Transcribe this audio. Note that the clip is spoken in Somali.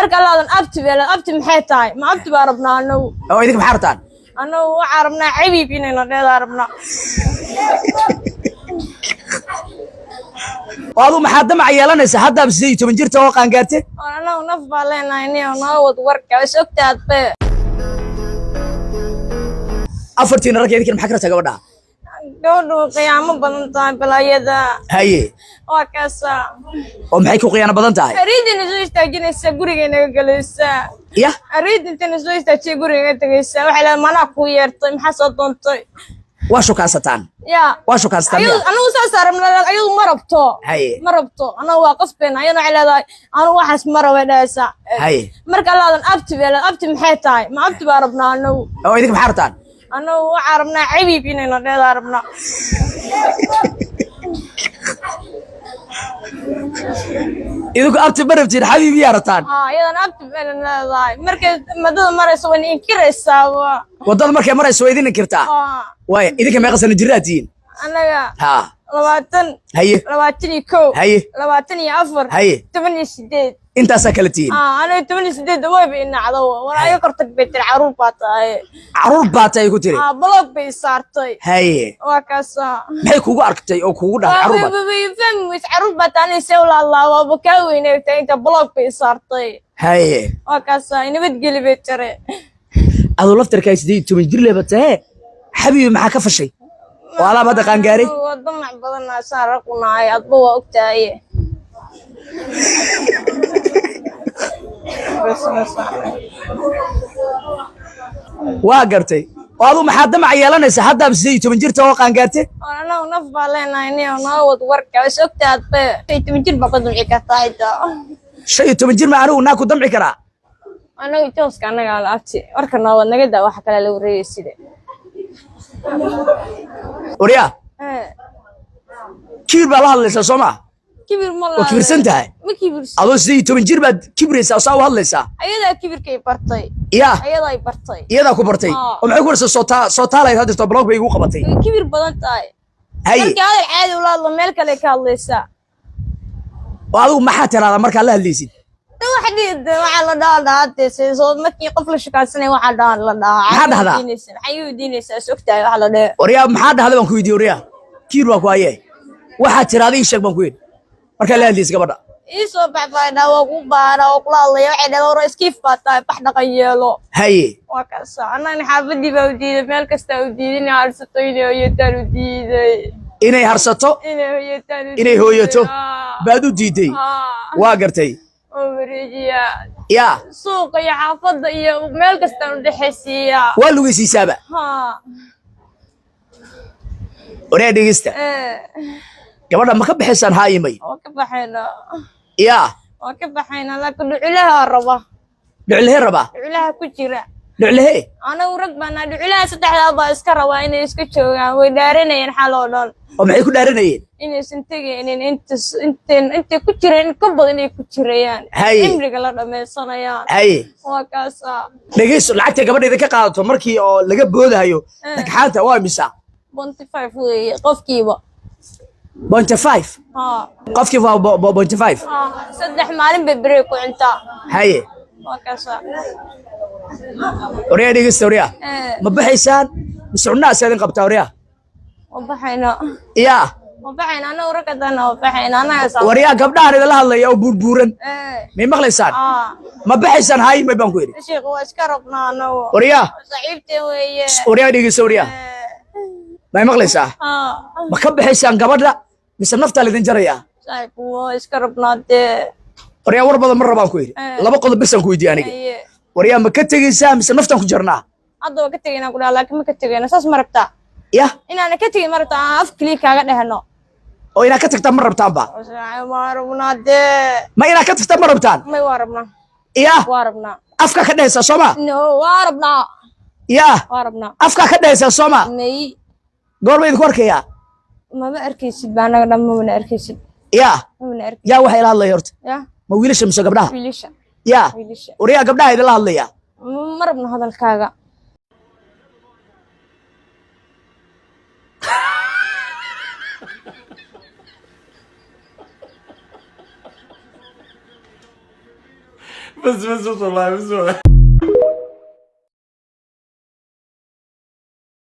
marka laadan abti beela abti maxay tahay ma abti baa rabnaa anagu oo idinka maxaa rabtaan anagu waxaan rabnaa cabiib inayna dheedaa rabnaa waadu maxaa damac yeelanaysa hadda 18 jirta oo qaangaartay anagu naf baa leenahay noo wad warka is ogtaad be afartiin rag idinka maxaa kartaa gabadha gabadhu qiyaamo badan tahay balayada haye waa kaasa oo maxay ku qiyaano badan tahay ariidina soo istaajinaysa gurigeena galaysa ya ariidina soo istaajiyay gurigeena tagaysa waxa la mana ku yeertay maxaa soo doontay waa shukaasataan ya waa shukaasataan anagu soo saaramna ayuu marabto haye marabto anagu waa qasbeen ayana waxa leedahay anagu waxaas marawe dhaasa haye marka laadan abti beela abti maxay tahay ma abti baa rabnaa anagu oo idinka maxaa rabtaan anagu waxaan rabnaa cabiib inayna dheedaa rabnaa idinku abti barabtiin xabiib yaa rabtaan iyadan abti beela leedahay markay madada marayso way inkiraysaa wadada markay marayso way idin inkirtaa waay idinka meeqa sano jiraatiin anaga ha 20 haye 21 haye 24 haye 18 intaas kala tiin ana 18 way biinacdo walaayo kortag beetir caruur baatay ku tiri blog bay saartay haye waa kaasa maxay kugu arktay oo kugu dhahay caruur baatay soo laalaa baka weynaytay inta blog bay saartay haye waa kaasa inabad gali beetire adu laftarka 18 jir leebatay xabiib maxaa ka fashay wala bada qaangaari wadamac badan saaraqunay adba waa ogtahay waa gartay waadu maxaa damac yeelanaysa hadda 18 jirta oo qaangaartay anagu naf baa leenahay noo wad warka is ogtaad be 18 jir baa damci kartaa ida 18 jir ma anigu naa ku damci karaa anagu tooska anaga la abti warka noo wad naga daa waxa kale la wareeyay Oriya kibir baa la hadlaysaa Soomaa kibir ma la kibirsan tahay ma kibirsan adoo 18 jir baad kibiraysaa oo saa hadlaysaa ayada kibirkay bartay ya ayada ay bartay iyada ku bartay oo maxay ku warsan soo taalay hadda blog bay igu qabatay kibir badan tahay haye marka aad caadi u laadlo meel kale ka hadlaysaa waadu maxaa tiraada marka la hadlaysid waxa la dhaadhaatay soo markii qof la shaqaansanay waxa dhaan la dhahaa ayuu diinaysaa sogtaay waxa la dhahay Oriya maxaa dhahday baan ku weydiiyay Oriya kiir waa ku ayay waxa tiraaday sheeg baan ku weydiiyay marka la hadlaysid gabadha soo baxbayna waa ku baara oo kula hadlay waxa dhahay iskiif baatay bax dhaqan yeelo haye waa kaasa anana xaafadii baa u diiday meel kasta u diidinay harsato inay tan u diiday inay harsato inay hooyato baad u diiday waa gartay Omriya ya suuqa iyo xaafadda iyo meel kasta u dhaxaysiya waa lugaysiisaaba Oriya dhigista gabadha ma ka baxaysan haayimay oo ka baxayna ya oo ka baxayna laakiin dhuculaha raba dhuculaha ku jira dhuculaha anagu rag baan dhuculaha saddexda baa iska rabaa inay iska joogaan way dhaaranayeen xal oo dhan oo maxay ku dhaaranayeen inaysan tagaynin inta ku jireen ka badan ay ku jirayaan cimriga la dhameysanayaan haye waa kaasa dhageyso lacagta gabadheeda ka qaadato markii oo laga boodayo dhagxaanta waa misa 25 weeye qofkiiba 25 qofkiiba 25 saddex maalin bay break ku cuntaa haye waa kaasa Oriya dhageyso Oriya ma baxaysaan miscunaa saadin qabtaa Oriya وبحينا يا وبحينا أنا وركضنا وبحينا أنا وريا قبلها إذا الله يا أبو بورن مين مغلسان ما بحسن هاي ما بنقول شيخ واسكربنا أنا وريا صعيبتي ويا وريا ديجي سوريا ما مغلسان ما كب بحسن قبلها بس النفط اللي تنجريا صعيب واسكربنا ده وريا وربنا مرة بنقول لا بقول بس نقول دي أنا وريا ما كتجي سام بس النفط كجرنا أدو كتجينا كلها لكن ما كتجينا ساس مربتا يا إن أنا كتير مرة أفكلي كأجد هنا أو إنا كتير تمر بتاعنا با ما ربنا ده ما إنا كتير تمر بتاعنا ما واربنا يا واربنا أفكا كده سوما نو واربنا يا واربنا أفكا كده سوما مي قول بيد كورك يا ما بأركيسد بأنا قدام ما بنأركيسد يا ما بنأركيسد يا وحي الله يرت يا ما ويلش مسا قبلها ويلش يا وريا قبلها إذا الله يا ما ربنا هذا الكاغا بس والله بس والله